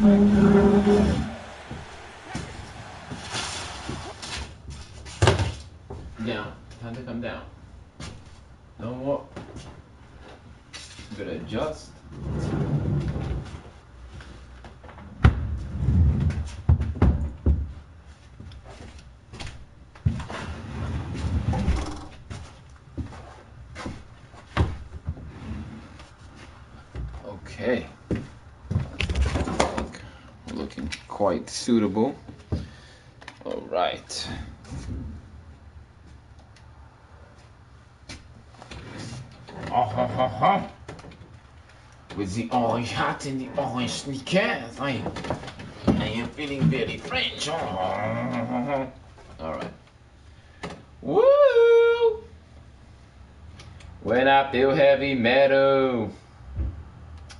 Down. Time to come down. No more. Better adjust. Okay. We're looking quite suitable. All right. With the orange hat and the orange sneakers, I am feeling very French. All right. Woo! When I feel heavy metal.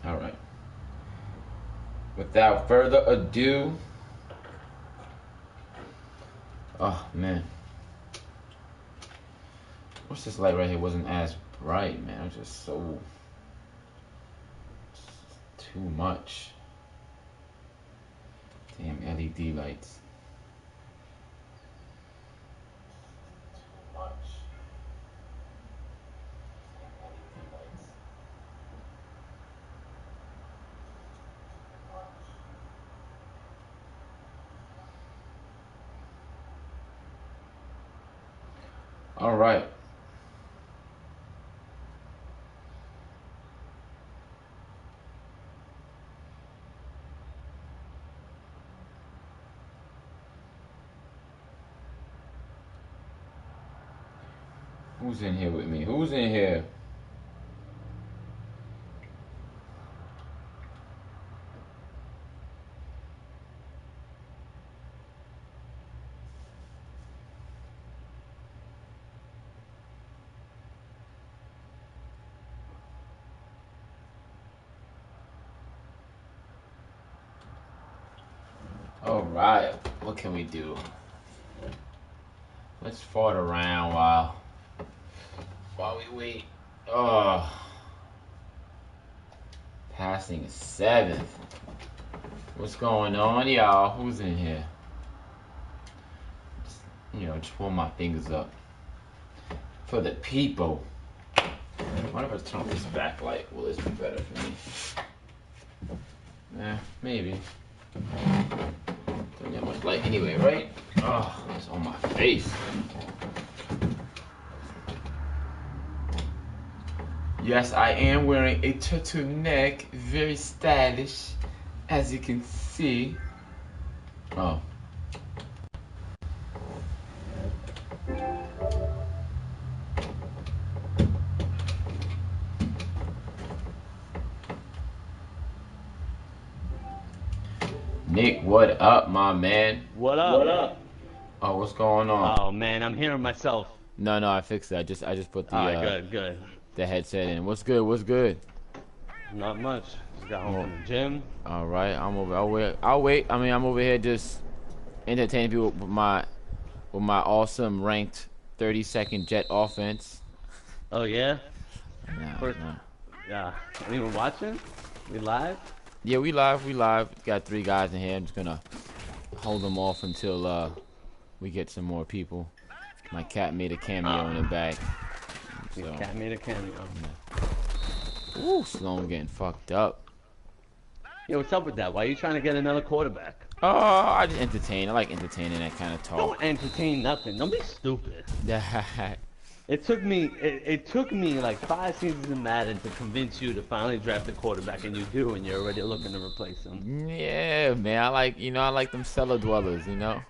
All right. Without further ado. Oh man. What's this light right here? Wasn't as bright, man. It was just so too much. Damn LED lights. Too much. All right. Who's in here with me? Who's in here? All right. What can we do? Let's fart around while we wait. Oh. Passing 7th. What's going on, y'all? Who's in here? Just pull my fingers up. For the people. What if I turn off this backlight? Will this be better for me? Yeah, maybe. Don't get much light anyway, right? Oh, it's on my face. Yes, I am wearing a turtleneck, very stylish, as you can see. Oh. Nick, what up, my man? What up? What up? Oh, what's going on? Oh man, I'm hearing myself. No, I fixed it. I just put the good. the headset in. What's good? What's good? Not much. Just got home from the gym. All right, I'll wait. I mean, I'm over here just entertaining people with my awesome ranked 30-second jet offense. Oh yeah. No. Yeah. Anyone watching? We live? Yeah, we live. Got 3 guys in here. I'm just gonna hold them off until we get some more people. My cat made a cameo in the back. So. Your cat made a cameo. Yeah. Ooh, Sloan getting fucked up. Yo, what's up with that? Why are you trying to get another quarterback? Oh, I just entertain. I like entertaining that kind of talk. Don't entertain nothing. Don't be stupid. It took me like 5 seasons in Madden to convince you to finally draft a quarterback, and you do, and you're already looking to replace him. Yeah, man. I like them cellar dwellers, you know.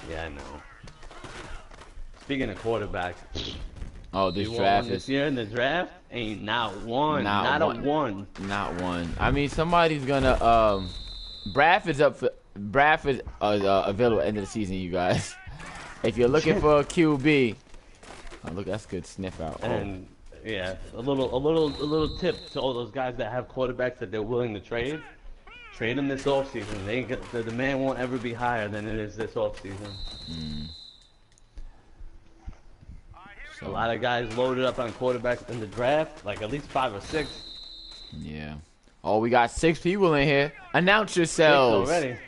Yeah, I know. Speaking of quarterbacks, oh, this draft this year in the draft ain't not one. Not a one. Not one. I mean, somebody's gonna Bradford's available at the end of the season, you guys. If you're looking for a QB. Oh, look, that's good sniff out. And yeah, a little tip to all those guys that have quarterbacks that they're willing to trade. Trade them this offseason. The demand won't ever be higher than it is this offseason. So, a lot of guys loaded up on quarterbacks in the draft, like at least 5 or 6. Yeah. Oh, we got 6 people in here. Announce 6 yourselves. already.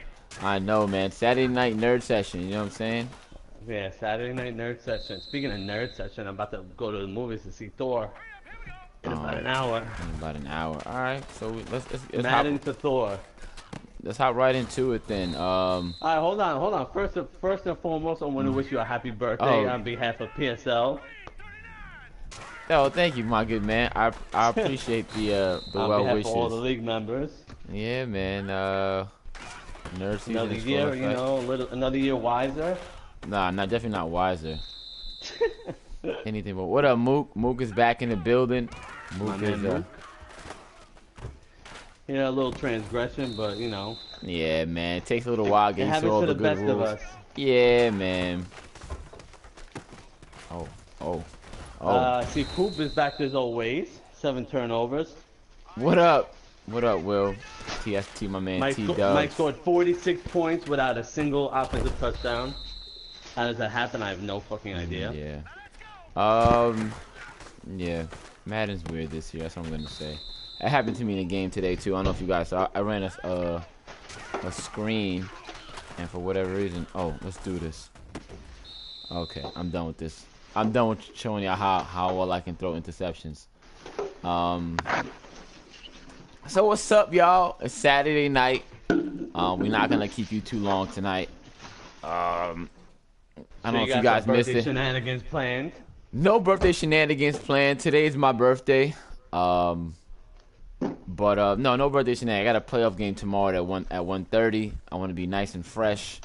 I know, man. Saturday night nerd session. You know what I'm saying? Yeah, Saturday night nerd session. Speaking of nerd session, I'm about to go to the movies to see Thor in about an hour. In about an hour. All right. So let's Madden to Thor. Let's hop right into it then. All right, hold on. First and foremost, I want to wish you a happy birthday on behalf of PSL. Oh, thank you, my good man. I appreciate the well wishes. Of all the league members. Yeah, man. Nerd season. Another year, you know, another year wiser. Nah, definitely not wiser. Anything but what up, Mook? Mook is back in the building. Mook is Mook. Yeah, a little transgression, but you know. Yeah, man. It takes a little while getting to all the good best rules. Of us. Yeah, man. Oh. See, Poop is back to his old ways. 7 turnovers. What up? What up, Will? TST, my man. T-Dub. Mike scored 46 points without a single offensive touchdown. How does that happen? I have no fucking idea. Yeah. Yeah. Madden's weird this year. That's what I'm gonna say. It happened to me in a game today too. I don't know if you guys saw. I ran a screen, and for whatever reason, oh, let's do this. Okay, I'm done with this. I'm done with showing y'all how well I can throw interceptions. So what's up, y'all? It's Saturday night. We're not gonna keep you too long tonight. I don't know if you guys missed it. Shenanigans planned. No birthday shenanigans planned. Today's my birthday. But no birthday shenanigans. I got a playoff game tomorrow at 1:30. I want to be nice and fresh.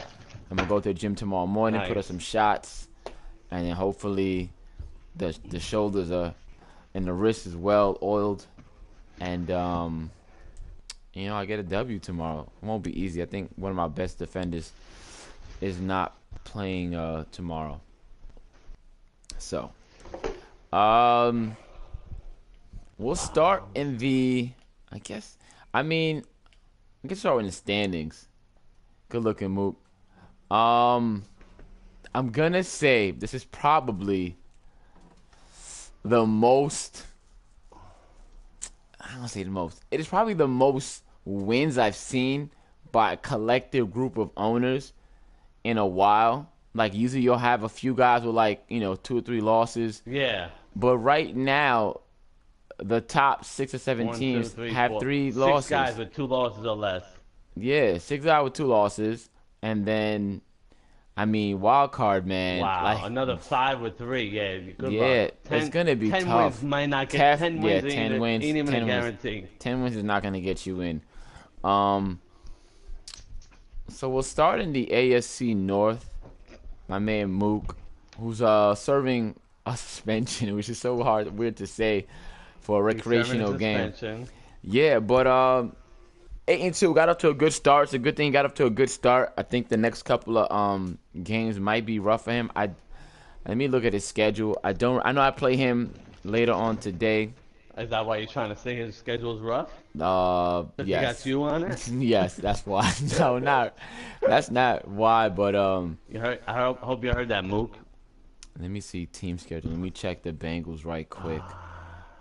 I'm gonna go to the gym tomorrow morning, put up some shots, and then hopefully the shoulders are and the wrist is well oiled, and you know, I get a W tomorrow. It won't be easy. I think one of my best defenders is not playing tomorrow. So, we'll start in the, I guess start in the standings. Good looking, Mook. I'm gonna say this is probably the most, I don't want to say the most. It is probably the most wins I've seen by a collective group of owners in a while. Like, usually you'll have a few guys with, like, you know, 2 or 3 losses. Yeah. But right now, the top 6 or 7 teams have 3 losses. 6 guys with 2 losses or less. Yeah, 6 guys with 2 losses. And then, I mean, wild card, man. Wow, like, another 5 with 3. Yeah, good yeah, luck. it's going to be 10 tough. Wins might not get 10 wins. Yeah, 10 wins. Ain't even 10 a wins. guarantee. 10 wins is not going to get you in. So we'll start in the ASC North. My man Mook, who's serving a suspension, which is so weird to say for a recreational game. Yeah, but 8-2 got up to a good start. It's a good thing he got up to a good start. I think the next couple of games might be rough for him. Let me look at his schedule. I know I play him later on today. Is that why you're trying to say his schedule's rough? Yes. He got you on it? Yes, that's why. No, that's not why, but I hope you heard that, Mook. Let me see team schedule. Let me check the Bengals right quick.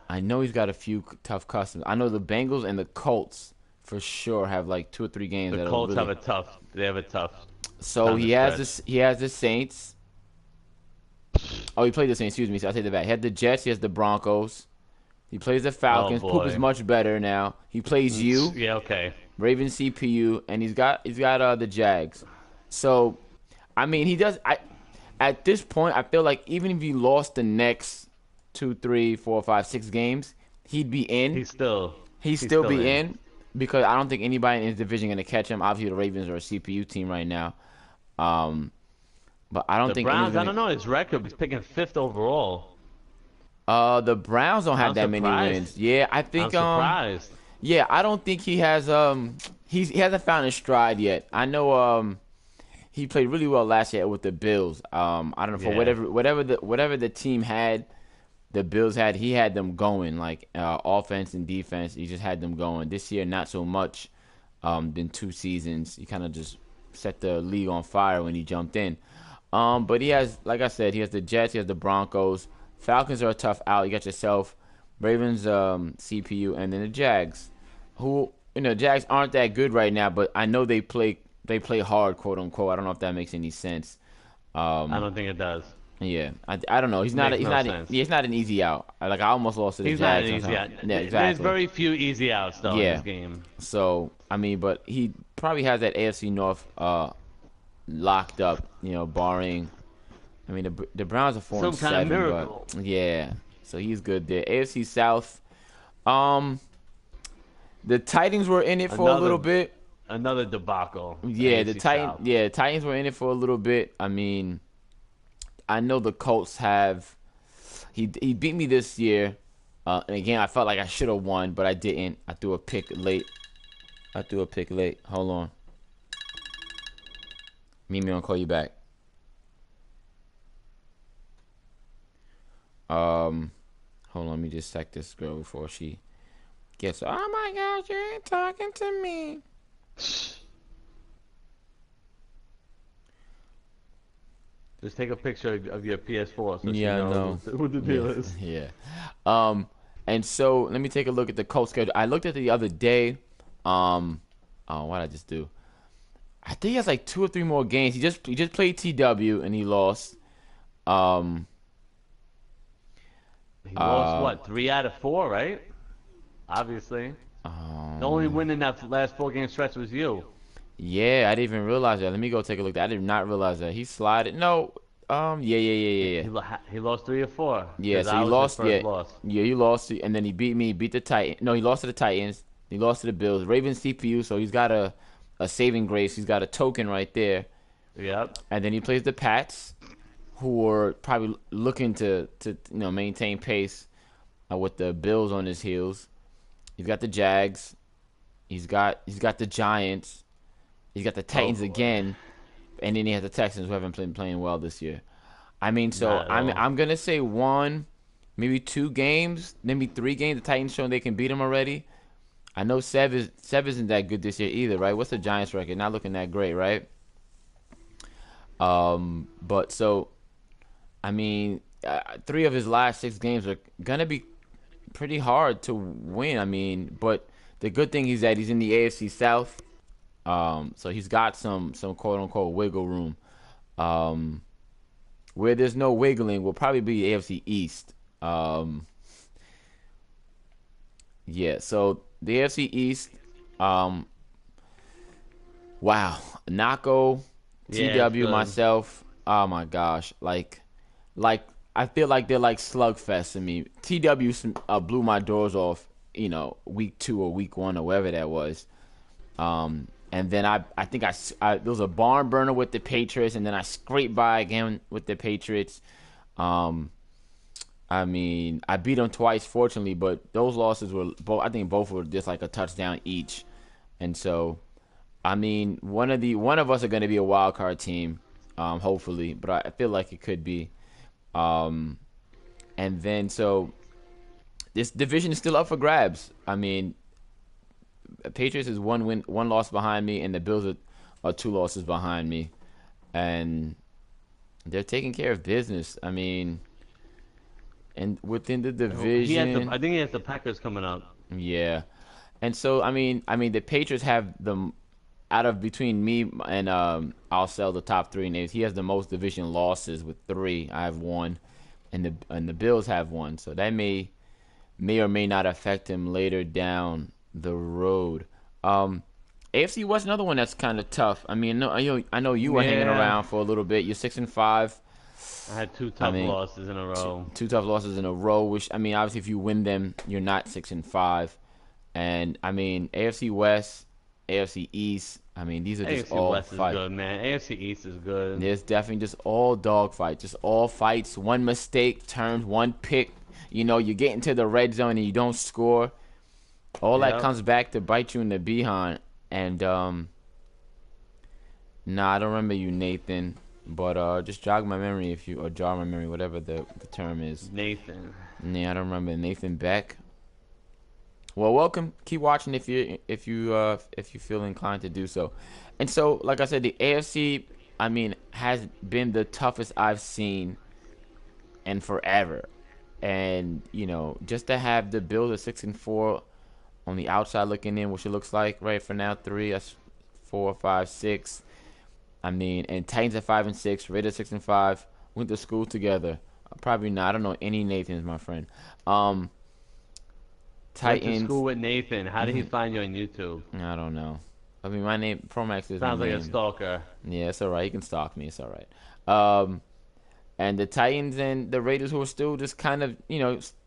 I know he's got a few tough customers. I know the Bengals and the Colts for sure have like 2 or 3 games. The Colts have a tough. They have a tough. So he has the Saints. Oh, he played the Saints. Excuse me. So I take that back. He had the Jets. He has the Broncos. He plays the Falcons. Poop is much better now. He plays you. Yeah, okay. Ravens CPU, and he's got the Jags. So, I mean, he does. At this point, I feel like even if he lost the next 2, 3, 4, 5, 6 games, he'd be in. He'd still be in because I don't think anybody in his division going to catch him. Obviously, the Ravens are a CPU team right now. But I don't think the Browns. I don't know his record. He's picking 5th overall. The Browns don't have that many wins. Yeah, I think. I'm surprised. Yeah, I don't think he has. He hasn't found his stride yet. I know. He played really well last year with the Bills. I don't know, for whatever the team had, the Bills had. He had them going, like offense and defense. He just had them going. This year, not so much. Been 2 seasons. He kind of just set the league on fire when he jumped in. But he has, like I said, he has the Jets. He has the Broncos. Falcons are a tough out. You got yourself, Ravens, CPU, and then the Jags. who Jags aren't that good right now, but I know they play hard, quote unquote. I don't know if that makes any sense. I Um, don't think it does. yeah, I don't know. He's not Makes he's no not sense. he's not an easy out. Like I almost lost to the He's not an Jags easy sometime. out. Yeah, There's exactly. very few easy outs though in this Yeah. game. So I mean, but he probably has that AFC North locked up. Barring. I mean, the Browns are four and Some kind of seven, but miracle. yeah. So he's good there. AFC South. Um, the Titans were in it for a little Another bit. another debacle. Yeah, the AFC Titan. South. Yeah, Titans were in it for a little bit. I mean, I know the Colts have. He beat me this year, and again I felt like I should have won, but I didn't. I threw a pick late. Hold on. Mimi, I'll call you back. Hold on. Let me just sack this girl before she gets. Oh my gosh, you ain't talking to me. Just take a picture of your PS4 so she Yeah, I know. knows who the deal Yeah, is. yeah. And so let me take a look at the Colts schedule. I looked at it the other day. What did I just do? I think he has like 2 or 3 more games. He just played TW and he lost. Um, He lost uh, what? 3 out of 4, right? Obviously. The only um, win in that last 4 game stretch was you. yeah, I didn't even realize that. Let me go take a look. I did not realize that he slided. No, yeah, yeah, yeah, He, yeah, yeah. he, lo- he lost 3 or 4 Yeah, because so I he was his lost. first Yeah, loss. yeah, he lost, and then he beat me. Beat the Titans. No, he lost to the Titans. He lost to the Bills. Ravens CPU. So he's got a saving grace. He's got a token right there. Yep. And then he plays the Pats, who are probably looking to maintain pace with the Bills on his heels. He's got the Jags. He's got the Giants. He's got the Oh Titans boy. again, and then he has the Texans, who haven't been playing well this year. I mean, so Not at I'm all. I'm gonna say 1, maybe 2 games, maybe 3 games. The Titans showing they can beat him already. I know Sev isn't that good this year either, right? What's the Giants record? Not looking that great, right? But so I mean, 3 of his last 6 games are gonna be pretty hard to win. I mean, but the good thing is that he's in the AFC South, so he's got some quote unquote wiggle room. Um, where there's no wiggling will probably be AFC East. Um, yeah, so the AFC East, um, wow, Nako, Yeah, it's TW, good. myself. Oh my gosh, like I feel like they're like slugfest to me. TW blew my doors off, week 2 or week 1 or whatever that was. And then I think there was a barn burner with the Patriots, and then I scraped by again with the Patriots. Um, I mean, I beat them twice, fortunately, but those losses were both. I think both were just like a touchdown each, and so I mean, one of us are going to be a wild card team, hopefully, but I feel like it could be. Um, and then so this division is still up for grabs. I mean, Patriots is 1 win, 1 loss behind me, and the Bills are 2 losses behind me, and they're taking care of business. I mean, and within the division, I think he has the Packers coming up. yeah. And so I mean the Patriots have the out of between me and I'll sell the top 3 names. He has the most division losses with 3. I have 1, and the Bills have 1. So that may or may not affect him later down the road. AFC West, another one that's kind of tough. I mean, no, I know you were hanging Yeah. around for a little bit. You're 6-5. I had two I tough mean, losses in a two, row. two tough losses in a row. Which I mean, obviously, if you win them, you're not 6-5. And I mean, AFC West, AFC East. I mean, these are just AFC all West is fight. good, man. AFC East is good. There's definitely just all dog fights, just all fights. One mistake turns, one pick. You get into the red zone and you don't score. All that Yep. comes back to bite you in the behind. And nah, I don't remember you, Nathan. But just jog my memory or jar my memory, whatever the term is. Nathan. Yeah, I don't remember Nathan Beck. Well, welcome. Keep watching if you feel inclined to do so. And so, like I said, the AFC, I mean, has been the toughest I've seen in forever. And just to have the Bills at 6-4, on the outside looking in, what it looks like right for now. 3, that's 4, 5, 6. I mean, and Titans at 5 and 6, Raiders 6 and 5. Went to school together. Probably not. I don't know any Nathans, my friend. Titans. Went to school with Nathan. How did he find you on YouTube? I don't know. I mean, my name Promax is. Sounds my like name. a stalker. Yeah, it's all right. He can stalk me. It's all right. And the Titans and the Raiders, who are still just kind of,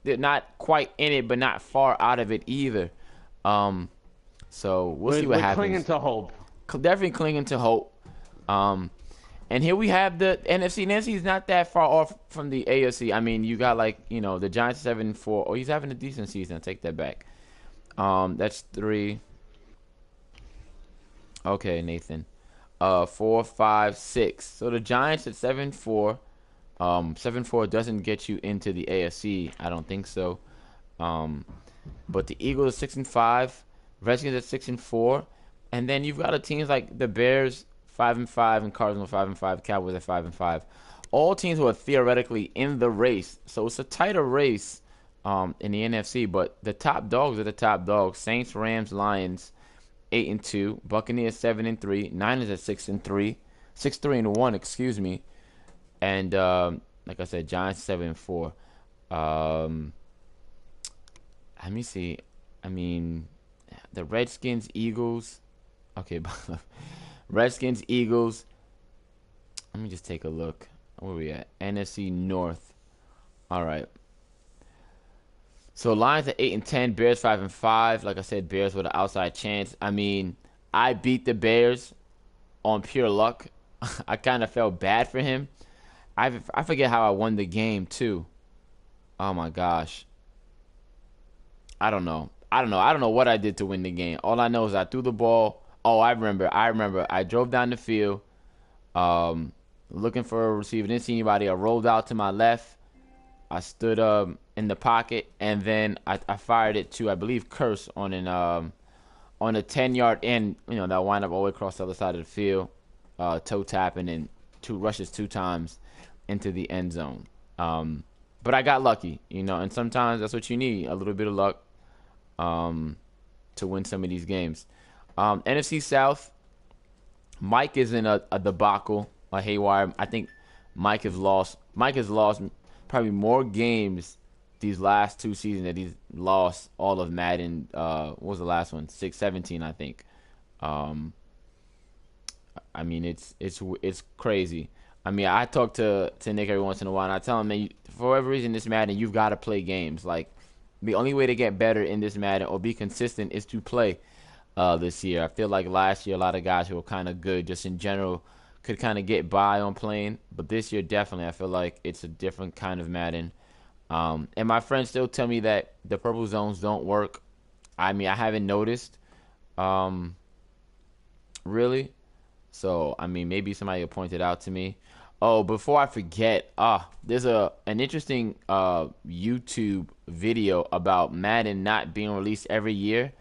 they're not quite in it, but not far out of it either. So we'll see what happens. Clinging to hope. Definitely clinging to hope. And here we have the NFC. NFC is not that far off from the AFC. I mean, you got the Giants 7-4. Oh, he's having a decent season. I take that back. That's 3. Okay, Nathan. 4, 5, 6. So the Giants at 7-4. 7-4 doesn't get you into the AFC. I don't think so. But the Eagles are 6 and 5. Redskins at 6 and 4. And then you've got teams like the Bears 5 and 5 and Cardinals 5 and 5. Cowboys at 5 and 5. All teams who are theoretically in the race. So it's a tighter race in the NFC. But the top dogs are the top dogs. Saints, Rams, Lions 8 and 2. Buccaneers 7 and 3. Niners at 6 and 3. 6-3 and 1. Excuse me. And like I said, Giants 7 and 4. Let me see. I mean, the Redskins, Eagles. Okay, Redskins, Eagles. Let me just take a look. Where we at? NFC North. All right. So Lions at 8 and 10. Bears 5 and 5. Like I said, Bears with an outside chance. I mean, I beat the Bears on pure luck. I kind of felt bad for him. I forget how I won the game too. Oh my gosh. I don't know. I don't know what I did to win the game. All I know is I threw the ball. Oh, I remember. I drove down the field, looking for a receiver. Didn't see anybody. I rolled out to my left. I stood in the pocket, and then I fired it to, I believe, Curse on a 10-yard end. That wind up all the way across the other side of the field, toe tapping, and 2 rushes 2 times into the end zone. But I got lucky, and sometimes that's what you need, a little bit of luck to win some of these games. NFC South, Mike is in a debacle, a haywire. I think Mike has lost probably more games these last 2 seasons that he's lost all of Madden. What was the last one? 17, I think. I mean, it's crazy. I mean, I talk to Nick every once in a while, and I tell him, man, for whatever reason, this Madden, you've got to play games. Like, the only way to get better in this Madden or be consistent is to play this year. I feel like last year, a lot of guys who were kind of good, just in general, could kind of get by on playing. But this year, definitely, I feel like it's a different kind of Madden. And my friends still tell me that the purple zones don't work. I mean, I haven't noticed, really. So, I mean, maybe somebody will point it out to me. Oh, before I forget, there's an interesting YouTube video about Madden not being released every year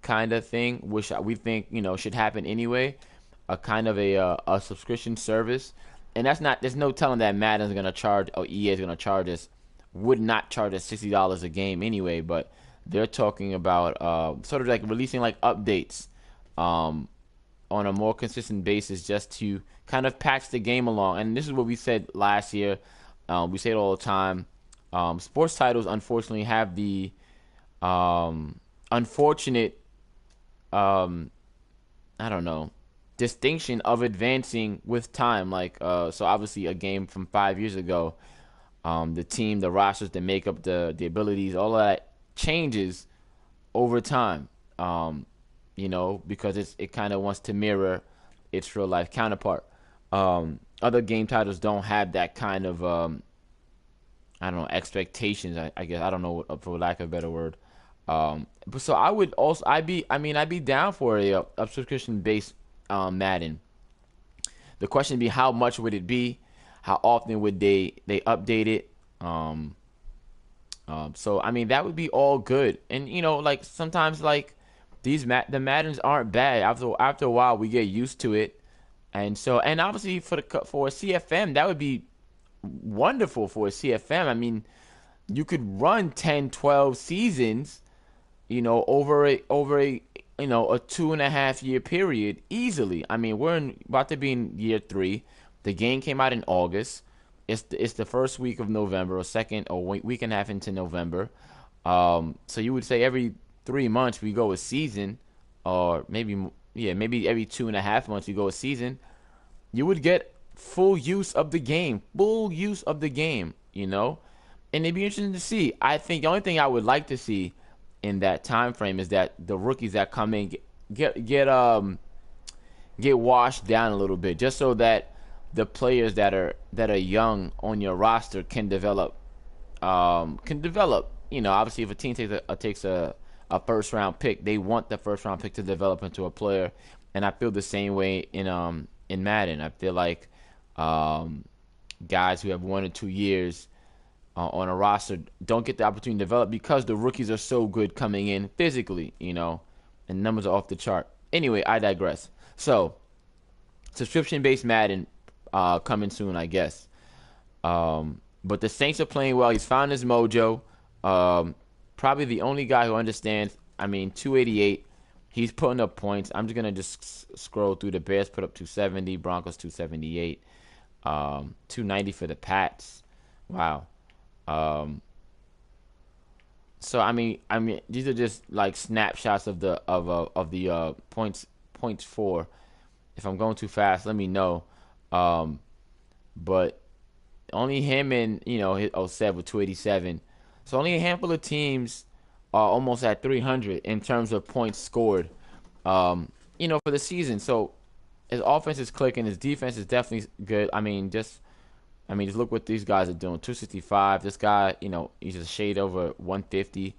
kind of thing, which we think, should happen anyway. A kind of a subscription service. And there's no telling that Madden's going to charge, or EA is going to charge us, would not charge us $60 a game anyway, but they're talking about sort of like releasing like updates on a more consistent basis just to kind of patch the game along. And this is what we said last year. We say it all the time. Sports titles, unfortunately, have the unfortunate, distinction of advancing with time. Like, so obviously a game from 5 years ago, the team, the rosters, the makeup, the abilities, all of that changes over time. Because it kind of wants to mirror its real life counterpart. Other game titles don't have that kind of expectations. I guess I don't know, for lack of a better word. But so I would also I'd be down for a subscription based Madden. The question would be, how much would it be? How often would they update it? So I mean, that would be all good. And like sometimes like the Maddens aren't bad. After a while, we get used to it, and obviously for a CFM, that would be wonderful for a CFM. I mean, you could run 10, 12 seasons over a a 2.5 year period easily. I mean, about to be in year 3. The game came out in August. It's the first week of November, or second or week and a half into November. So you would say every 3 months we go a season, or maybe every 2.5 months we go a season. You would get full use of the game, and it'd be interesting to see. I think the only thing I would like to see in that time frame is that the rookies that come in get washed down a little bit, just so that the players that are young on your roster can develop. Obviously, if a team takes a first round pick, they want the first round pick to develop into a player, and I feel the same way in Madden. I feel like guys who have 1 or 2 years on a roster don't get the opportunity to develop because the rookies are so good coming in physically, and numbers are off the chart. Anyway, I digress. So, subscription-based Madden coming soon, I guess. But the Saints are playing well. He's found his mojo. Probably the only guy who understands. I mean, 288. He's putting up points. I'm just going to scroll through. The Bears put up 270. Broncos 278. 290 for the Pats. Wow. So I mean, these are just like snapshots of the points for. If I'm going too fast, let me know. But only him and his Seb with 287. So only a handful of teams are almost at 300 in terms of points scored. For the season. So his offense is clicking. His defense is definitely good. I mean, just look what these guys are doing. 265. This guy, he's a shade over 150.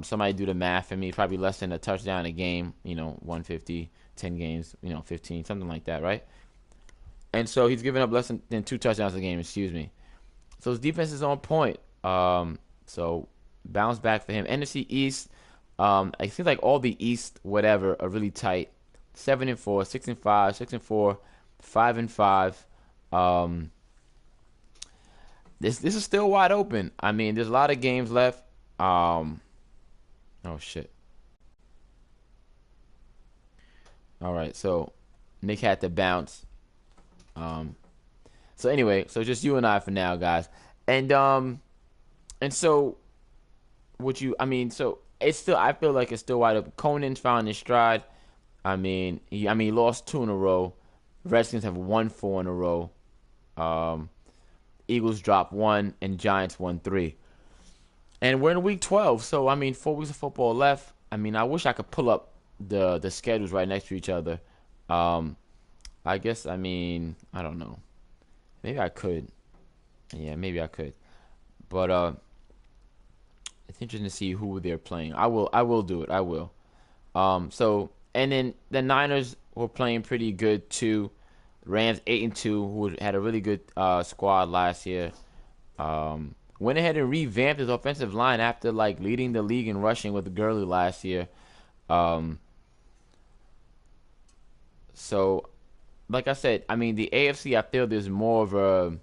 Somebody do the math for me. Probably less than a touchdown a game. 150, 10 games. 15, something like that, right? And so he's giving up less than 2 touchdowns a game. Excuse me. So his defense is on point. So bounce back for him. NFC East. It seems like all the East whatever are really tight. 7-4, 6-5, 6-4, 5-5. This is still wide open. I mean, there's a lot of games left. Oh shit. All right, so Nick had to bounce. So anyway, so just you and I for now, guys. And so so it's still, I feel like it's still wide open. Conan's found his stride. He lost 2 in a row. Redskins have won 4 in a row. Eagles dropped 1 and Giants won 3. And we're in week 12, so 4 weeks of football left. I wish I could pull up the schedules right next to each other. I guess I don't know. Maybe I could. Yeah, maybe I could. But it's interesting to see who they're playing. I will do it. I will. So, and then the Niners were playing pretty good too. Rams 8-2, who had a really good squad last year. Went ahead and revamped his offensive line after leading the league in rushing with Gurley last year. So, like I said, the AFC, I feel there's more of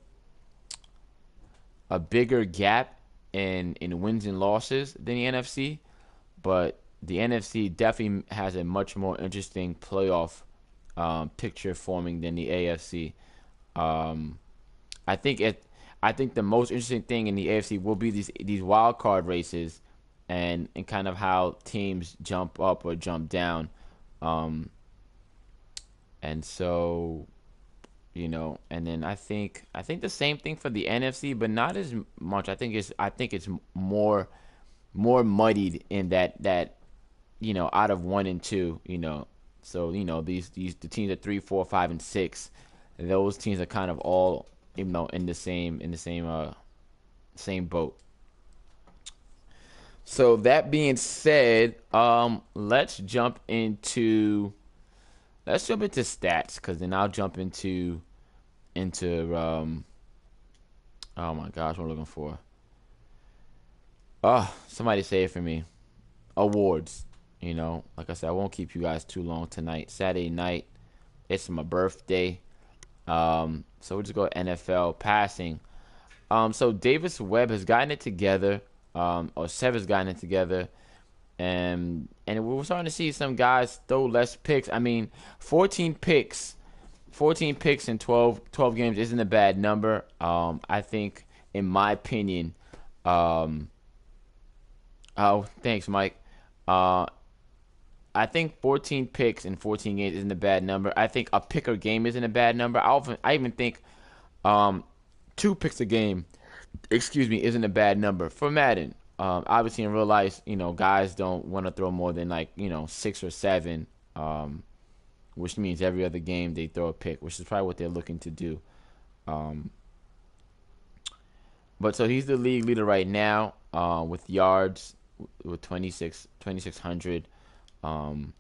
a bigger gap in wins and losses than the NFC, but the NFC definitely has a much more interesting playoff picture forming than the AFC. I think the most interesting thing in the AFC will be these wild card races, and kind of how teams jump up or jump down. And so, and then I think the same thing for the NFC, but not as much. I think it's more muddied in that out of 1 and 2, So the teams at 3, 4, 5, and 6, those teams are kind of all in the same boat. So that being said, let's jump into stats, because then I'll jump into oh my gosh, what am I looking for? Oh, somebody say it for me. Awards. Like I said, I won't keep you guys too long tonight. Saturday night, it's my birthday. So we'll just go NFL passing. So Davis Webb has gotten it together, or Sev has gotten it together. And we're starting to see some guys throw less picks. I mean, 14 picks, 14 picks in 12 games isn't a bad number. I think, in my opinion, oh, thanks, Mike. Uh, I think 14 picks in 14 games isn't a bad number. I think a pick a game isn't a bad number. I even think um, 2 picks a game, excuse me, isn't a bad number for Madden. Obviously, in real life, guys don't want to throw more than 6 or 7, which means every other game they throw a pick, which is probably what they're looking to do. Um, but so he's the league leader right now with yards with 2,600. Um,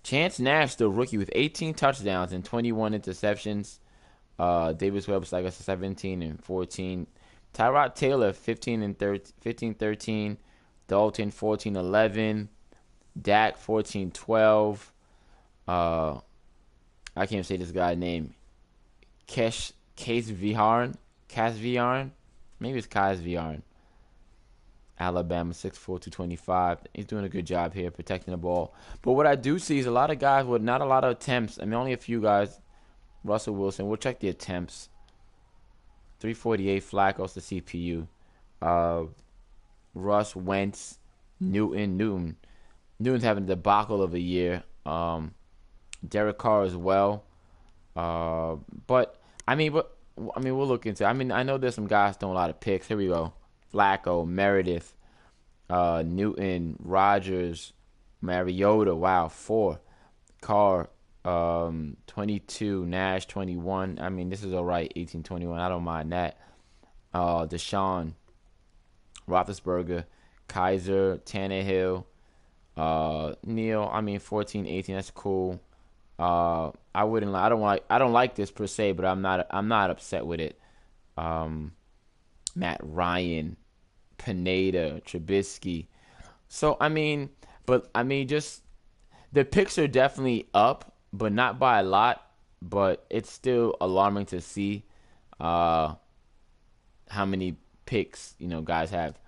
Chance Nash, the rookie, with 18 touchdowns and 21 interceptions. Davis Webb's like 17 and 14. Tyrod Taylor 15 and 13. Dalton 14-11. Dak 14-12. I can't say this guy's name. Case Viharn. Maybe it's Kaz Viharn. Alabama 6'4", 225. He's doing a good job here protecting the ball. But what I do see is a lot of guys with not a lot of attempts. I mean, only a few guys. Russell Wilson. We'll check the attempts. 348 Flacco's the CPU. Russ, Wentz, Newton. Newton's having the debacle of a year. Derek Carr as well. But we'll look into it. I mean, I know there's some guys throwing a lot of picks. Here we go. Flacco, Meredith, Newton, Rogers, Mariota. Wow, 4. Carr, 22. Nash, 21. I mean, this is all right. 18, 21. I don't mind that. Deshaun, Roethlisberger, Kaiser, Tannehill, Neal. I mean, 14, 18. That's cool. I don't like this per se, but I'm not upset with it. Matt Ryan, Pineda, Trubisky. So just the picks are definitely up, but not by a lot. But it's still alarming to see how many picks guys have.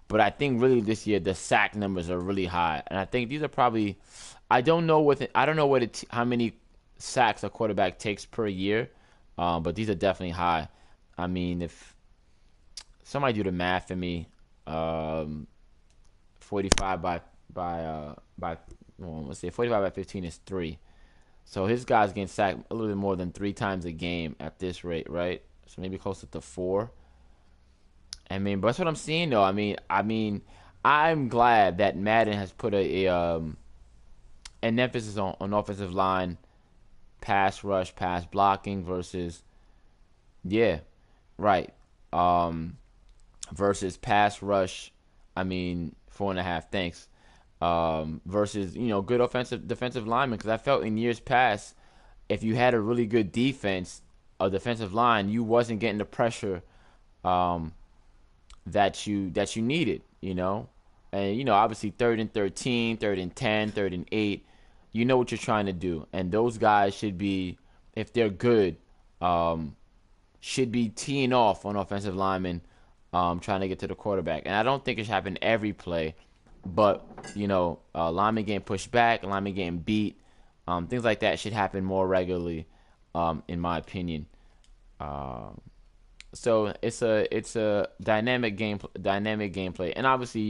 But I think really this year the sack numbers are really high, and I think these are probably. I don't know how many sacks a quarterback takes per year, but these are definitely high. I mean, if somebody do the math for me, 45 by let's say 45 by 15 is 3. So his guy's getting sacked a little bit more than 3 times a game at this rate, right? So maybe closer to 4. I mean, but that's what I'm seeing though. I mean, I'm glad that Madden has put an emphasis on offensive line, pass rush, pass blocking versus, versus pass rush. I mean, 4.5. Thanks. Versus good defensive linemen, because I felt in years past, if you had a really good defense, a defensive line, you wasn't getting the pressure that you needed, and obviously 3rd and 13, 3rd and 10, 3rd and 8, you know what you're trying to do, and those guys should be, if they're good, should be teeing off on offensive linemen, trying to get to the quarterback. And I don't think it should happen every play, but linemen getting pushed back, linemen getting beat, things like that should happen more regularly, in my opinion. So it's a dynamic gameplay, and obviously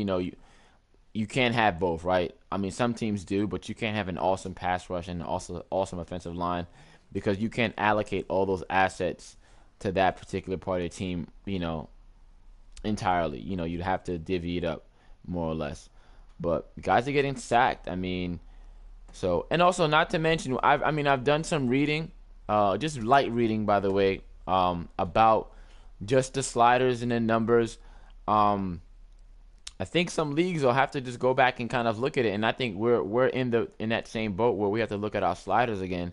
you can't have both, right? I mean, some teams do, but you can't have an awesome pass rush and also awesome offensive line, because you can't allocate all those assets to that particular part of the team, entirely. You'd have to divvy it up more or less. But guys are getting sacked. I mean, so, and also not to mention, I've done some reading, just light reading, by the way, about just the sliders and the numbers. I think some leagues will have to just go back and kind of look at it, and I think we're in that same boat where we have to look at our sliders again.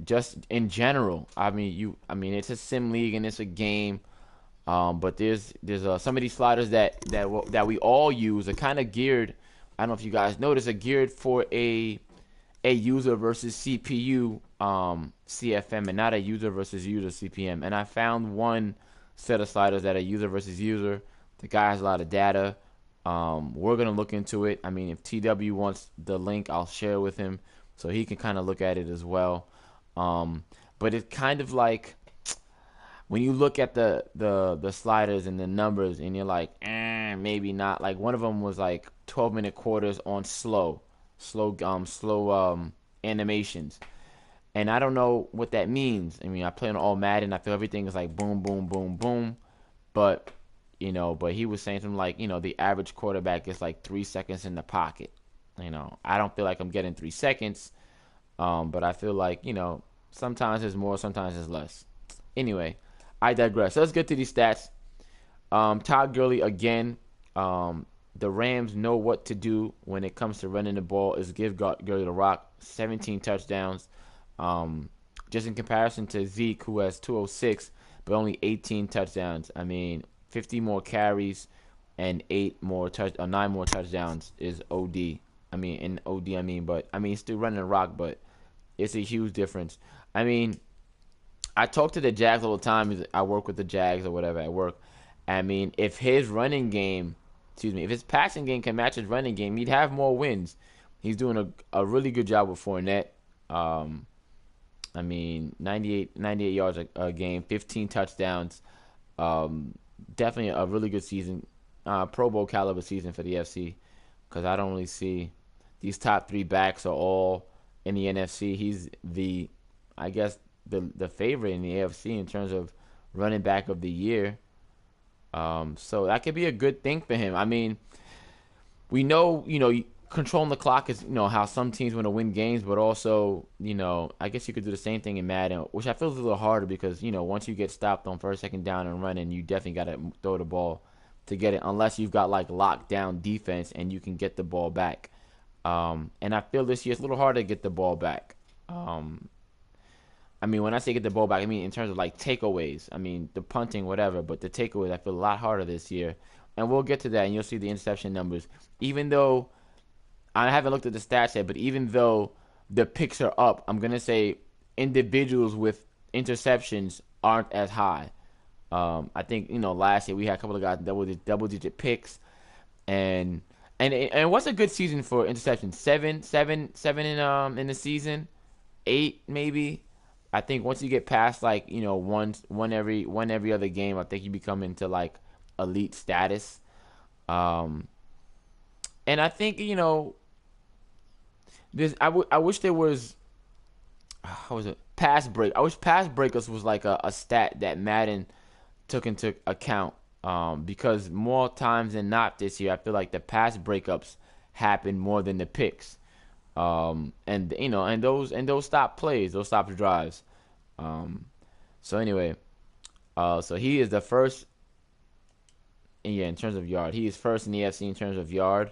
Just in general, I mean it's a sim league and it's a game, but there's some of these sliders that we all use are kind of geared. I don't know if you guys notice, are geared for a user versus CPU CFM, and not a user versus user CPM. And I found one set of sliders that are user versus user The guy has a lot of data. We're gonna look into it. I mean, if TW wants the link, I'll share it with him so he can kind of look at it as well. But it's kind of like when you look at the sliders and the numbers, and you're like, maybe not. Like one of them was like 12-minute quarters on slow animations, and I don't know what that means. I mean, I play on all Madden. I feel everything is like boom, boom, boom, boom, but but he was saying something like, the average quarterback is like 3 seconds in the pocket. I don't feel like I'm getting 3 seconds, but I feel like sometimes it's more, sometimes it's less. Anyway, I digress. So let's get to these stats. Todd Gurley again. The Rams know what to do when it comes to running the ball. Is give Gurley the rock. 17 touchdowns. Just in comparison to Zeke, who has 206, but only 18 touchdowns. I mean, 50 more carries and 9 more touchdowns is OD. But still running the rock, but it's a huge difference. I mean, I talk to the Jags all the time. I work with the Jags or whatever at work. I mean, if his passing game can match his running game, he'd have more wins. He's doing a really good job with Fournette. 98 yards a game, 15 touchdowns. Definitely a really good season, Pro Bowl caliber season for the FC, because I don't really see these top 3 backs are all in the NFC. He's the favorite in the AFC in terms of running back of the year. So that could be a good thing for him. I mean, we know, controlling the clock is, how some teams want to win games, but also, I guess you could do the same thing in Madden, which I feel is a little harder because, once you get stopped on first, second down and running, you definitely got to throw the ball to get it, unless you've got like lockdown defense and you can get the ball back. And I feel this year it's a little harder to get the ball back. When I say get the ball back, I mean in terms of like takeaways. I mean the punting, whatever, but the takeaways I feel a lot harder this year. And we'll get to that, and you'll see the interception numbers. Even though I haven't looked at the stats yet, but even though the picks are up, I'm gonna say individuals with interceptions aren't as high. I think last year we had a couple of guys double digit picks, and it was a good season for interceptions. Seven in the season, 8 maybe. I think once you get past like one every other game, I think you become into like elite status. And I think I wish there was how was it pass break. I wish pass breakers was like a stat that Madden took into account. Because more times than not this year, I feel like the pass breakups happen more than the picks. And those stop plays, those stop drives. So anyway, so he is the first. In terms of yard, he is first in the FC in terms of yard.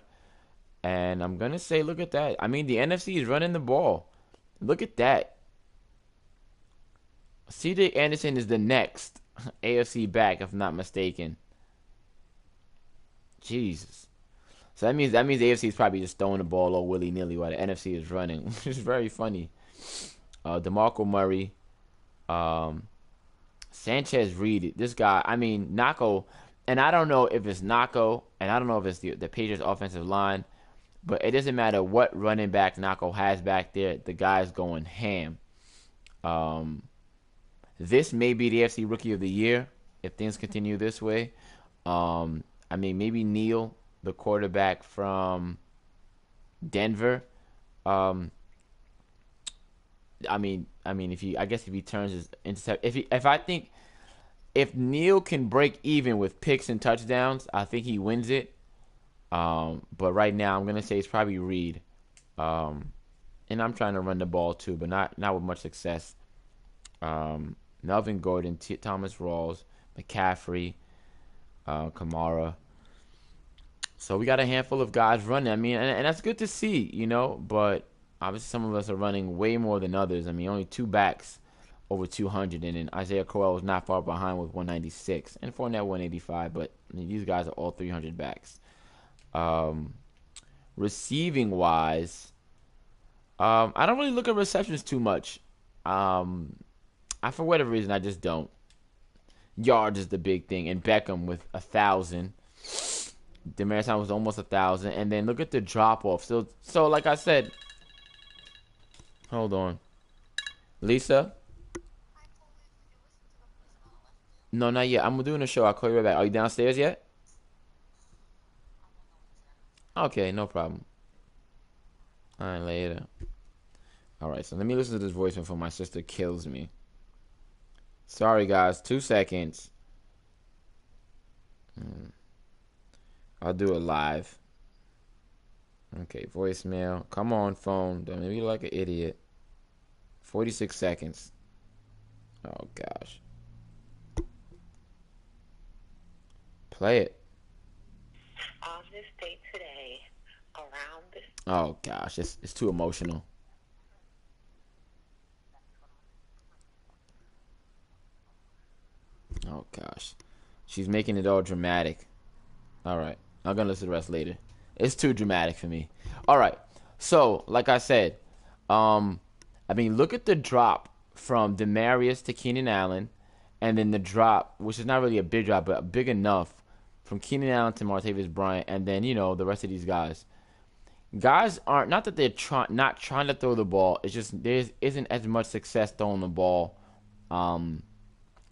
And I'm gonna say, look at that. I mean, the NFC is running the ball. Look at that. C.J. Anderson is the next AFC back, if I'm not mistaken. Jesus. So that means the AFC is probably just throwing the ball all willy nilly while the NFC is running, which is very funny. DeMarco Murray, Sanchez Reed, this guy. I mean, Nako, and I don't know if it's Nako, and I don't know if it's the Patriots offensive line, but it doesn't matter what running back Nako has back there. The guy's going ham. This may be the AFC Rookie of the Year if things continue this way. Maybe Neal, the quarterback from Denver. If he turns his intercept, if Neal can break even with picks and touchdowns, I think he wins it. But right now I'm gonna say it's probably Reed. And I'm trying to run the ball too, but not with much success. Melvin Gordon, Thomas Rawls, McCaffrey, Kamara. So we got a handful of guys running. And that's good to see, but obviously some of us are running way more than others. Only 2 backs over 200, and then Isaiah Crowell was not far behind with 196, and Fournette 185, but these guys are all 300 backs. Receiving wise, I don't really look at receptions too much. For whatever reason, I just don't. Yards is the big thing, and Beckham with 1,000. Demarius Thomas was almost 1,000. And then look at the drop off. So like I said, hold on. Lisa? No, not yet. I'm doing a show. I'll call you right back. Are you downstairs yet? Okay, no problem. All right, later. All right, so let me listen to this voice before my sister kills me. Sorry, guys. 2 seconds. I'll do it live. Okay, voicemail. Come on, phone. Don't make me look like an idiot. 46 seconds. Oh, gosh. Play it. On this date today, around this... Oh, gosh. It's too emotional. Oh, gosh. She's making it all dramatic. All right. I'm going to listen to the rest later. It's too dramatic for me. All right. So, like I said, I mean, look at the drop from Demarius to Keenan Allen, and then the drop, which is not really a big drop, but big enough, from Keenan Allen to Martavis Bryant, and then, you know, the rest of these guys. Guys aren't, not that they're not trying to throw the ball, it's just there isn't as much success throwing the ball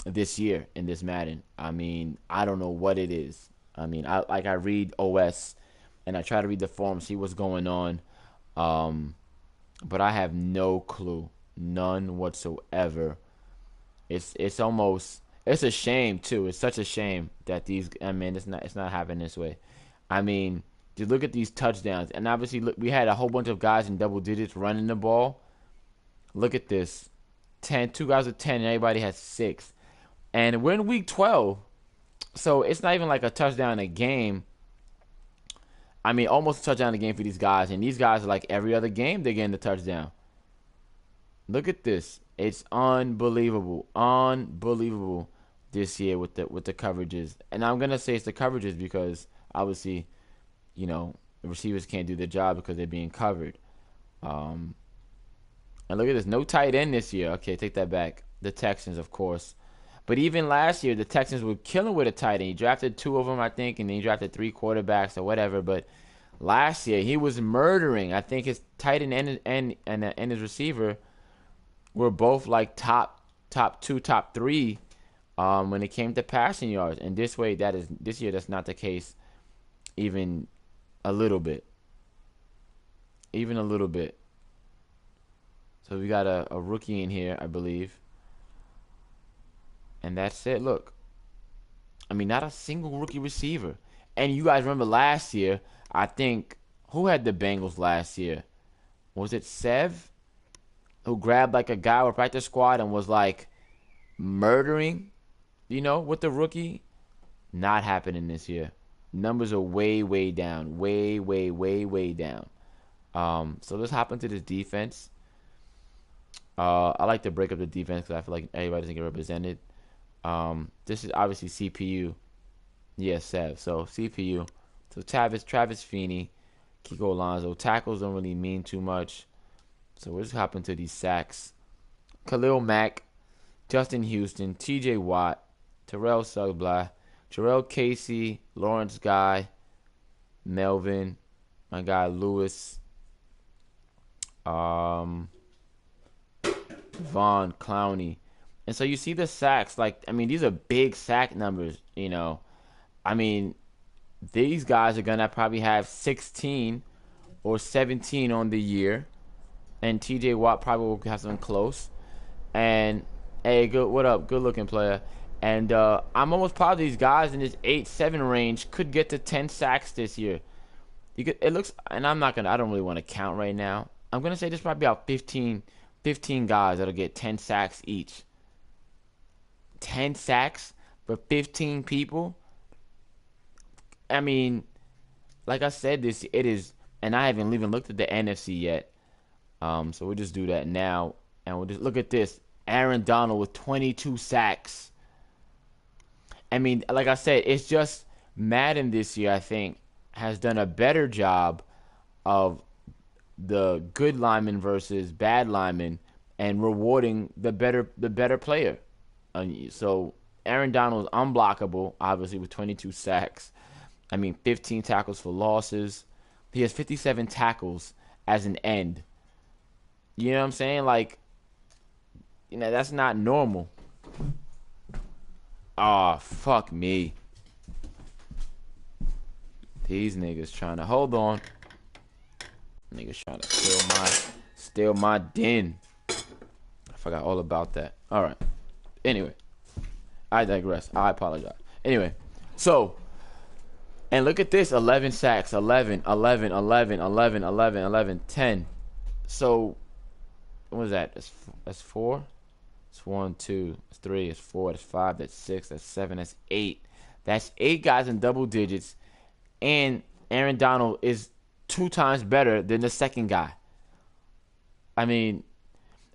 this year in this Madden. I mean, I don't know what it is. I mean, I read OS, and I try to read the forum, see what's going on, but I have no clue, none whatsoever. It's a shame too. It's such a shame that it's not happening this way. I mean, just look at these touchdowns, and obviously look, we had a whole bunch of guys in double digits running the ball. Look at this, 2 guys with 10, and everybody has 6, and we're in week 12, so it's not even like a touchdown a game. I mean, almost a touchdown a game for these guys, and these guys are like every other game they're getting a touchdown. Look at this. It's unbelievable. Unbelievable this year with the coverages. And I'm going to say it's the coverages because obviously, you know, the receivers can't do their job because they're being covered. And look at this. No tight end this year. Okay, take that back. The Texans, of course. But even last year, the Texans were killing with a tight end. He drafted 2 of them, I think, and then he drafted 3 quarterbacks or whatever. But last year, he was murdering. I think his tight end and his receiver were both like top 2, top 3 when it came to passing yards. And this year, that's not the case even a little bit. Even a little bit. So we got a rookie in here, I believe. And that's it. Look. I mean, not a single rookie receiver. And you guys remember last year, I think, who had the Bengals last year? Was it Sev? Who grabbed like a guy with practice squad and was like murdering, you know, with the rookie? Not happening this year. Numbers are way, way down. Way, way, way, way down. So let's hop into this defense. I like to break up the defense because I feel like everybody doesn't get represented. This is obviously CPU. Yeah, Sev. So CPU. So Travis Feeney, Kiko Alonso. Tackles don't really mean too much. So we're just hopping to these sacks. Khalil Mack, Justin Houston, TJ Watt, Terrell Suggs, Jarrell Casey, Lawrence Guy, Melvin, my guy Lewis, Vaughn Clowney. And so you see the sacks, like, I mean, these are big sack numbers, you know. I mean, these guys are going to probably have 16 or 17 on the year. And TJ Watt probably will have something close. And, hey, what up? Good looking player. And I'm almost positive these guys in this 8-7 range could get to 10 sacks this year. It looks, and I don't really want to count right now. I'm going to say there's probably about 15 guys that'll get 10 sacks each. 10 sacks for 15 people? I mean, like I said, it is, and I haven't even looked at the NFC yet. So we'll just do that now. And we'll just look at this. Aaron Donald with 22 sacks. I mean, like I said, it's just Madden this year, I think, has done a better job of the good lineman versus bad lineman and rewarding the better player. So Aaron Donald is unblockable, obviously, with 22 sacks. I mean, 15 tackles for losses. He has 57 tackles as an end. You know what I'm saying? Like, that's not normal. Oh, fuck me. These niggas trying to hold on. Niggas trying to steal my den. I forgot all about that. All right. Anyway, I digress. I apologize. Anyway, so, and look at this. 11 sacks. 11, 11, 11, 11, 11, 11, 10. So, what is that? That's 4. It's 1, 2, it's 3, it's 4, it's 5, that's 6, that's 7, that's 8. That's 8 guys in double digits. And Aaron Donald is 2 times better than the second guy. I mean,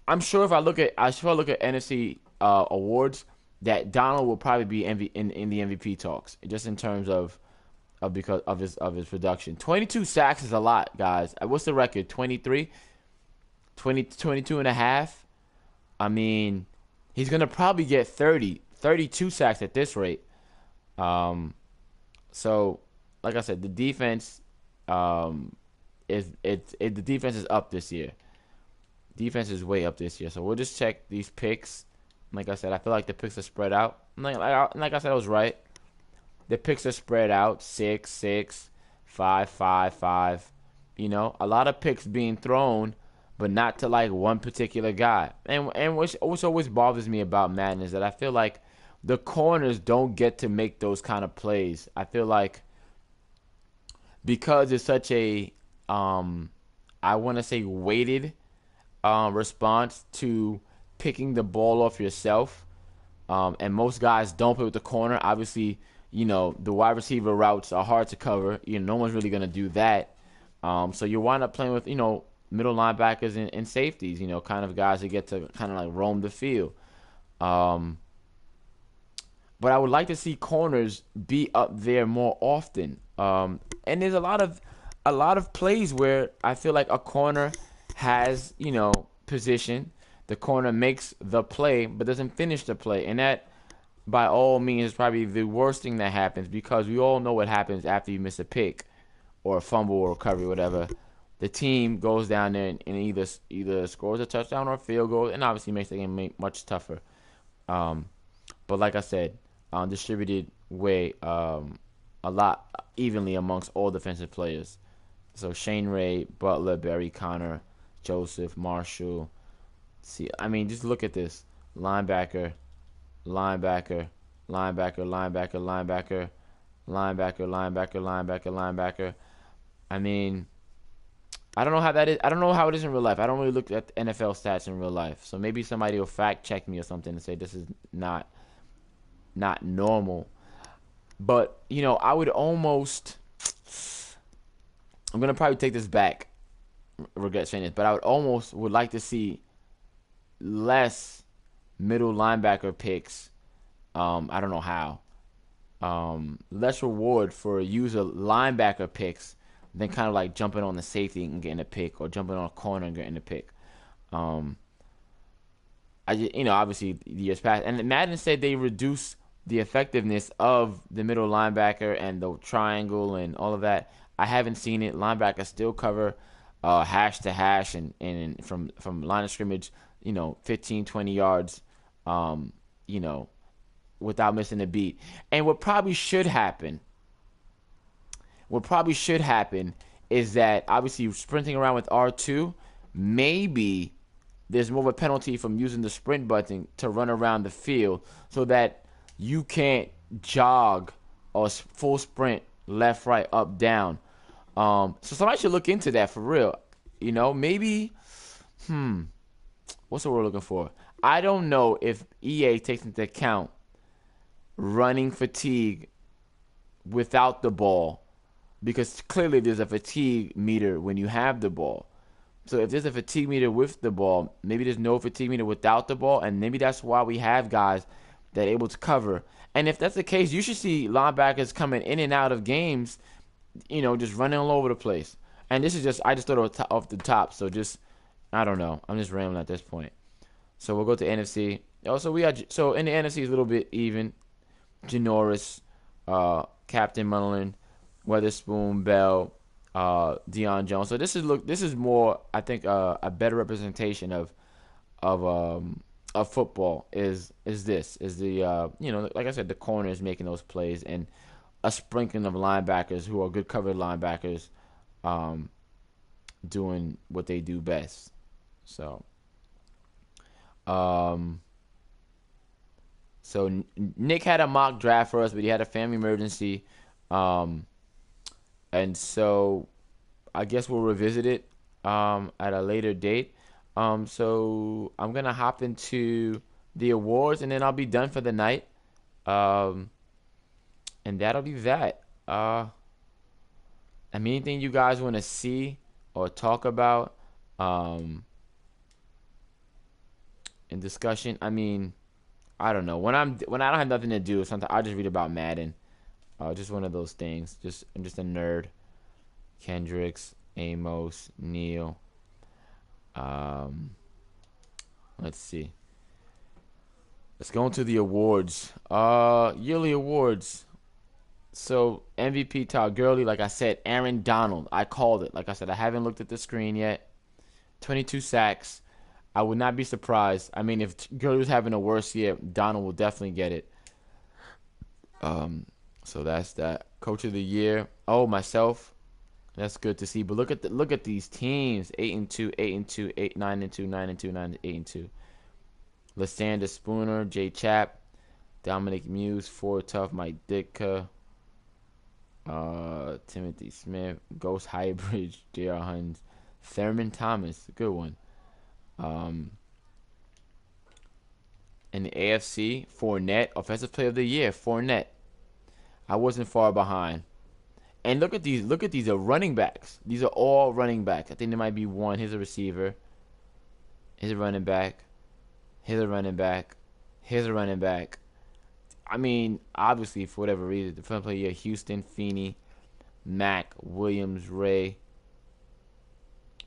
I'm sure if I look at NFC awards, that Donald will probably be in the MVP talks, just in terms of because of his production. 22 sacks is a lot, guys. What's the record? 23, 22 and a half. I mean, he's gonna probably get 32 sacks at this rate. So, like I said, the defense the defense is up this year. Defense is way up this year. So we'll just check these picks. Like I said, I feel like the picks are spread out. Like I said, I was right. The picks are spread out. 6, 6, 5, 5, 5. A lot of picks being thrown, but not to like one particular guy. And which always bothers me about Madden is that I feel like the corners don't get to make those kind of plays. I feel like because it's such a I want to say weighted response to picking the ball off yourself, and most guys don't play with the corner. Obviously, the wide receiver routes are hard to cover. No one's really gonna do that. So you wind up playing with middle linebackers and safeties. Kind of guys that get to kind of like roam the field. But I would like to see corners be up there more often. And there's a lot of plays where I feel like a corner has, position. The corner makes the play, but doesn't finish the play. And that, by all means, is probably the worst thing that happens, because we all know what happens after you miss a pick or a fumble or recovery, whatever. The team goes down there and either scores a touchdown or a field goal, and obviously makes the game much tougher. But like I said, distributed way a lot evenly amongst all defensive players. So Shane Ray, Butler, Barry, Connor, Joseph, Marshall. See, I mean, just look at this: linebacker, linebacker, linebacker, linebacker, linebacker, linebacker, linebacker, linebacker, linebacker. I mean, I don't know how that is. I don't know how it is in real life. I don't really look at NFL stats in real life. So maybe somebody will fact check me or something and say this is not normal. But I would almost. I'm gonna probably take this back. Regret saying this, but I would like to see less middle linebacker picks. I don't know how. Less reward for user linebacker picks than kind of like jumping on the safety and getting a pick, or jumping on a corner and getting a pick. Obviously the years past, and Madden said they reduced the effectiveness of the middle linebacker and the triangle and all of that. I haven't seen it. Linebackers still cover hash to hash and from line of scrimmage, 15, 20 yards, without missing a beat. And what probably should happen is that obviously sprinting around with R2, maybe there's more of a penalty from using the sprint button to run around the field, so that you can't jog or full sprint left, right, up, down. So somebody should look into that for real. Maybe, what's the word we're looking for? I don't know if EA takes into account running fatigue without the ball, because clearly there's a fatigue meter when you have the ball. So if there's a fatigue meter with the ball, maybe there's no fatigue meter without the ball, and maybe that's why we have guys that are able to cover. And if that's the case, you should see linebackers coming in and out of games, just running all over the place. And this is I just thought it off the top, so I don't know. I'm just rambling at this point. So we'll go to NFC. Also, so in the NFC is a little bit even. Janoris, Captain Mullen, Weatherspoon, Bell, Deion Jones. So this is more, I think, a better representation of football is the like I said, the corners making those plays and a sprinkling of linebackers who are good covered linebackers, doing what they do best. So um so Nick had a mock draft for us, but he had a family emergency, um and so I guess we'll revisit it at a later date. So I'm gonna hop into the awards, and then I'll be done for the night. Um, and that'll be that. I mean, anything you guys want to see or talk about um, in discussion? I mean, I don't know. When I don't have nothing to do, sometimes I just read about Madden. Just one of those things. I'm just a nerd. Kendricks, Amos, Neil. Um, let's see. Let's go into the awards. Yearly awards. So MVP Todd Gurley, like I said, Aaron Donald. I called it. Like I said, I haven't looked at the screen yet. 22 sacks. I would not be surprised. I mean, if Gurley was having a worse year, Donald will definitely get it. So that's that. Coach of the year. Oh, myself. That's good to see. But look at these teams. 8-2, 8-2, 9-2, 9-2, 8-2. Lysander Spooner, Jay Chapp, Dominic Muse, Ford Tough, Mike Ditka, Timothy Smith, Ghost Highbridge, J.R. Huns, Thurman Thomas, a good one. In the AFC, Fournette, Offensive Player of the Year, Fournette. I wasn't far behind. And look at these running backs. These are all running backs. I think there might be one. Here's a receiver. Here's a running back. Here's a running back. Here's a running back. I mean, obviously, for whatever reason, the front player, Houston, Feeney, Mack, Williams, Ray,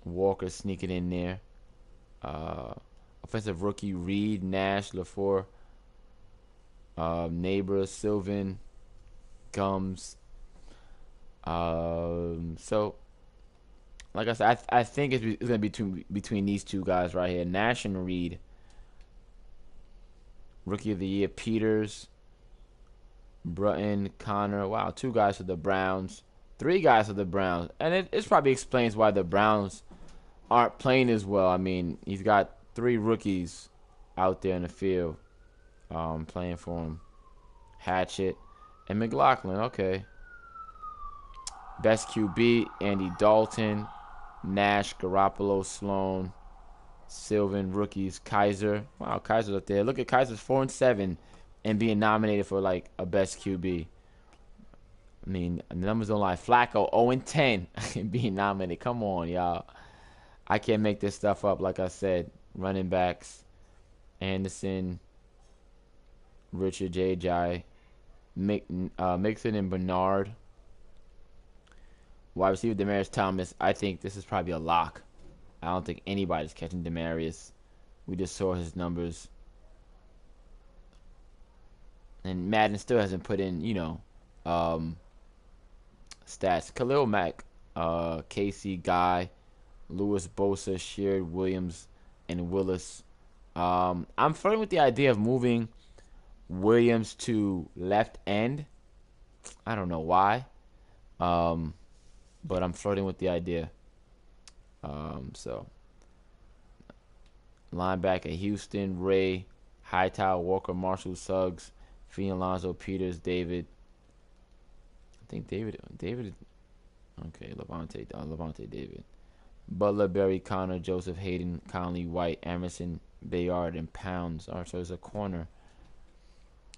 Walker sneaking in there. Offensive rookie, Reed, Nash, LaFleur, Neighbor, Sylvan, Gums. So, like I said, I think it's going to be between these two guys right here, Nash and Reed. Rookie of the Year, Peters, Brutton, Connor. Wow, 2 guys for the Browns. 3 guys for the Browns. And it probably explains why the Browns aren't playing as well. I mean, he's got 3 rookies out there in the field playing for him. Hatchett and McLaughlin. Okay. Best QB, Andy Dalton, Nash, Garoppolo, Sloan, Sylvan, rookies, Kaiser. Wow, Kaiser's up there. Look at Kaiser's 4-7 and being nominated for like a best QB. I mean, the numbers don't lie. Flacco 0-10 and being nominated. Come on, y'all. I can't make this stuff up. Like I said, running backs, Anderson, Richard J.J., Mixon and Bernard. Wide receiver Demaryius Thomas. I think this is probably a lock. I don't think anybody's catching Demaryius. We just saw his numbers. And Madden still hasn't put in, stats. Khalil Mack, Casey, Guy, Lewis, Bosa, Sheard, Williams, and Willis. I'm flirting with the idea of moving Williams to left end. I don't know why. But I'm flirting with the idea. So linebacker Houston, Ray, Hightower, Walker, Marshall, Suggs, Fee, Alonzo, Peters, David. I think David. Okay, Levante, David, Butler, Berry, Connor, Joseph, Hayden, Conley, White, Emerson, Bayard, and Pounds. All right, so it's a corner.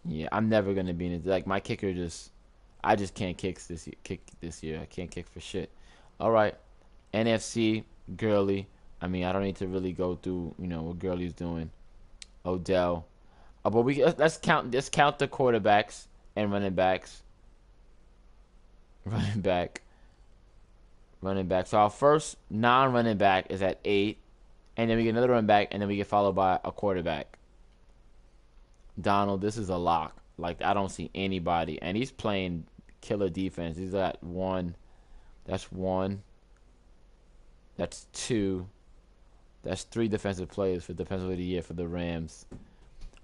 Yeah, I'm never gonna be in it. Like my kicker I just can't kick this year. I can't kick for shit. All right, NFC Gurley. I mean, I don't need to really go through, what Gurley's doing. Odell. But let's count the quarterbacks and running backs. Running back. So our first non-running back is at 8, and then we get another running back, and then we get followed by a quarterback. Donald, this is a lock. Like I don't see anybody, and he's playing killer defense. He's got one. That's one. That's two. That's 3 defensive players for defensive of the year for the Rams.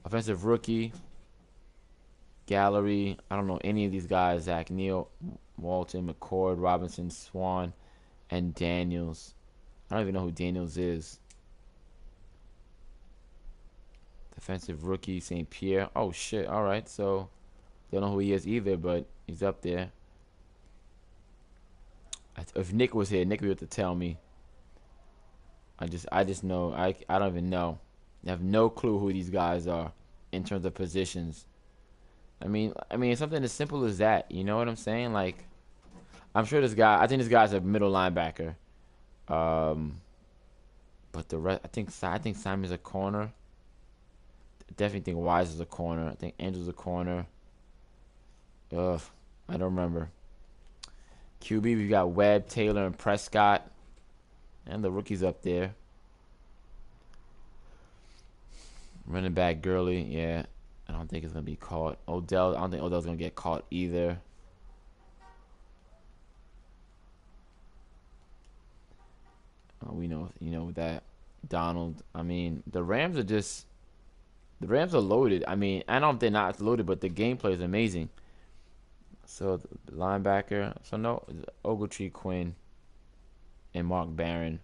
Offensive rookie. Gallery. I don't know any of these guys. Zach Neal, Walton, McCord, Robinson, Swan, and Daniels. I don't even know who Daniels is. Defensive rookie, St. Pierre. Oh, shit. All right. So, don't know who he is either, but he's up there. If Nick was here, Nick would have to tell me. I just know. I don't even know. I have no clue who these guys are in terms of positions. I mean, it's something as simple as that. You know what I'm saying? Like, I'm sure this guy. I think this guy's a middle linebacker. But the rest, I think Simon's a corner. Definitely think Wise is a corner. I think Angel's a corner. I don't remember. QB, we got Webb, Taylor, and Prescott. And the rookies up there. Running back Gurley, yeah. I don't think it's going to be caught. Odell, I don't think Odell's going to get caught either. We know, that. Donald, I mean, the Rams are loaded. I mean, I don't think they're not loaded, but the gameplay is amazing. So, the linebacker. So, no, Ogletree, Quinn, and Mark Barron.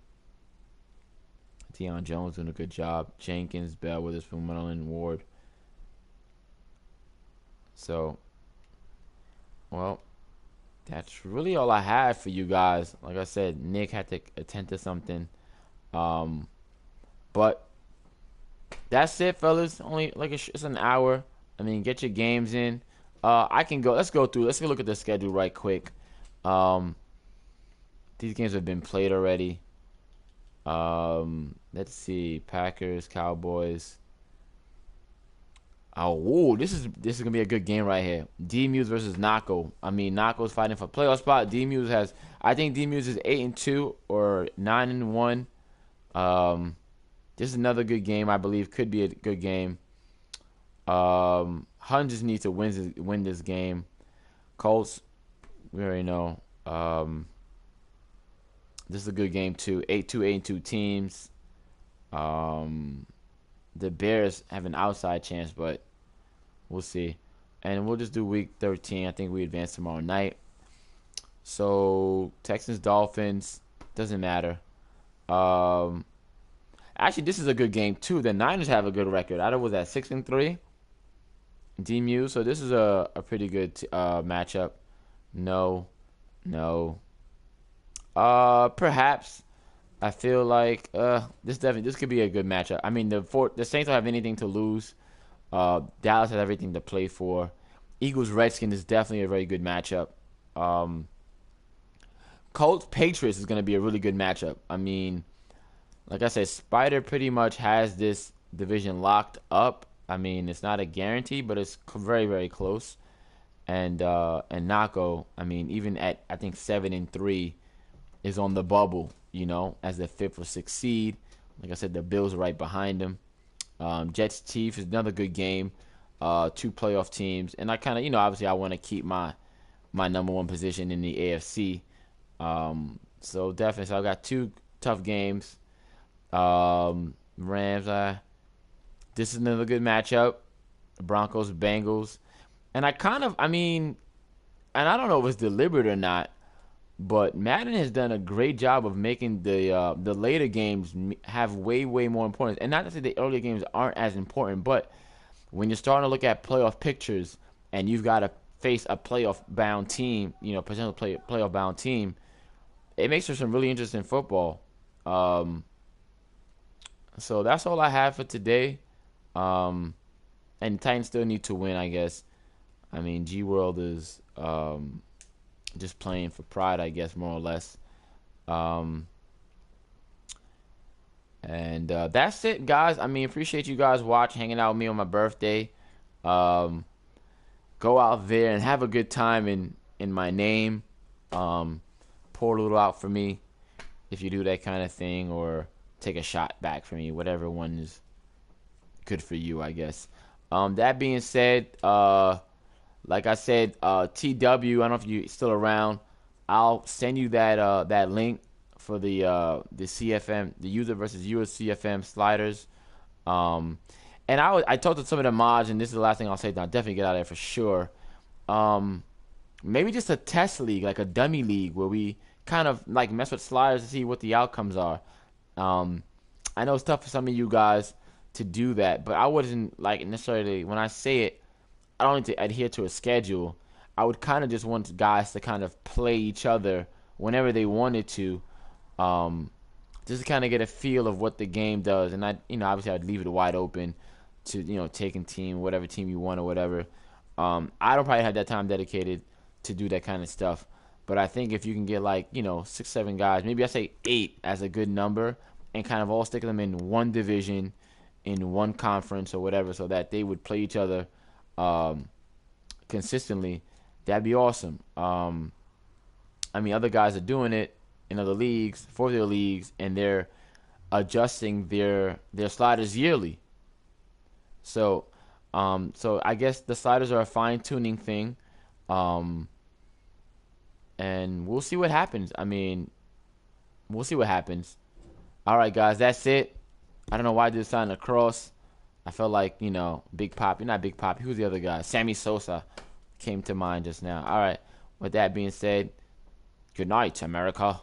Deion Jones doing a good job. Jenkins, Bell, Witherspoon, Mullen, Ward. So, well, that's really all I have for you guys. Like I said, Nick had to attend to something. But that's it, fellas. Only like it's an hour. I mean, get your games in. I can go. Let's go look at the schedule right quick. These games have been played already. Let's see. Packers, Cowboys. Oh, this is gonna be a good game right here. D-Muse versus Nako. I mean, Nako's fighting for playoff spot. D-Muse I think D-Muse is 8-2 or 9-1. This is another good game. I believe could be a good game. Hun just needs to win this game. Colts, we already know. This is a good game too. 8-2 teams. The Bears have an outside chance, but we'll see. And we'll just do week 13. I think we advance tomorrow night. So Texans, Dolphins, doesn't matter. Actually, this is a good game too. The Niners have a good record. I was at 6-3. DMU. So this is a pretty good matchup. No. Perhaps. I feel like this could be a good matchup. I mean, the Saints don't have anything to lose. Dallas has everything to play for. Eagles Redskins is definitely a very good matchup. Colts Patriots is going to be a really good matchup. I mean, like I said, Spider pretty much has this division locked up. I mean, it's not a guarantee, but it's very, very close. And Nako, I mean, even at I think 7-3, is on the bubble. As the 5th or 6th seed. Like I said, the Bills are right behind them. Jets Chiefs is another good game. 2 playoff teams, and I kind of, obviously I want to keep my number 1 position in the AFC. So definitely, so I got 2 tough games. Rams. This is another good matchup. Broncos, Bengals, and I don't know if it's deliberate or not. But Madden has done a great job of making the later games have way, way more importance. And not to say the earlier games aren't as important, but when you're starting to look at playoff pictures and you've got to face a playoff-bound team, potential playoff-bound team, it makes for some really interesting football. So that's all I have for today. And the Titans still need to win, I guess. I mean, G-World is... just playing for pride, I guess, more or less. And that's it, guys. I mean, appreciate you guys hanging out with me on my birthday. Go out there and have a good time in my name. Pour a little out for me if you do that kind of thing, or take a shot back for me, whatever one is good for you, I guess. That being said, Like I said, TW, I don't know if you're still around. I'll send you that link for the CFM, the user versus viewer CFM sliders. Um, and I talked to some of the mods, and this is the last thing I'll say. I'll definitely get out of there for sure. Maybe just a test league, like a dummy league, where we kind of like mess with sliders to see what the outcomes are. I know it's tough for some of you guys to do that, but I wasn't like necessarily when I say it, I don't need to adhere to a schedule. I would kind of just want guys to kind of play each other whenever they wanted to, just to kind of get a feel of what the game does. And obviously I'd leave it wide open to, taking team, whatever team you want or whatever. I don't probably have that time dedicated to do that kind of stuff. But I think if you can get like, 6, 7 guys, maybe I say 8 as a good number, and kind of all stick them in one division, in one conference or whatever, so that they would play each other consistently, that'd be awesome. Other guys are doing it in other leagues, for their leagues, and they're adjusting their sliders yearly. So I guess the sliders are a fine-tuning thing, and we'll see what happens. We'll see what happens. All right, guys, that's it. I don't know why I did sign across. I felt like, Big Pop. You're not Big Pop. Who's the other guy? Sammy Sosa came to mind just now. All right. With that being said, good night, America.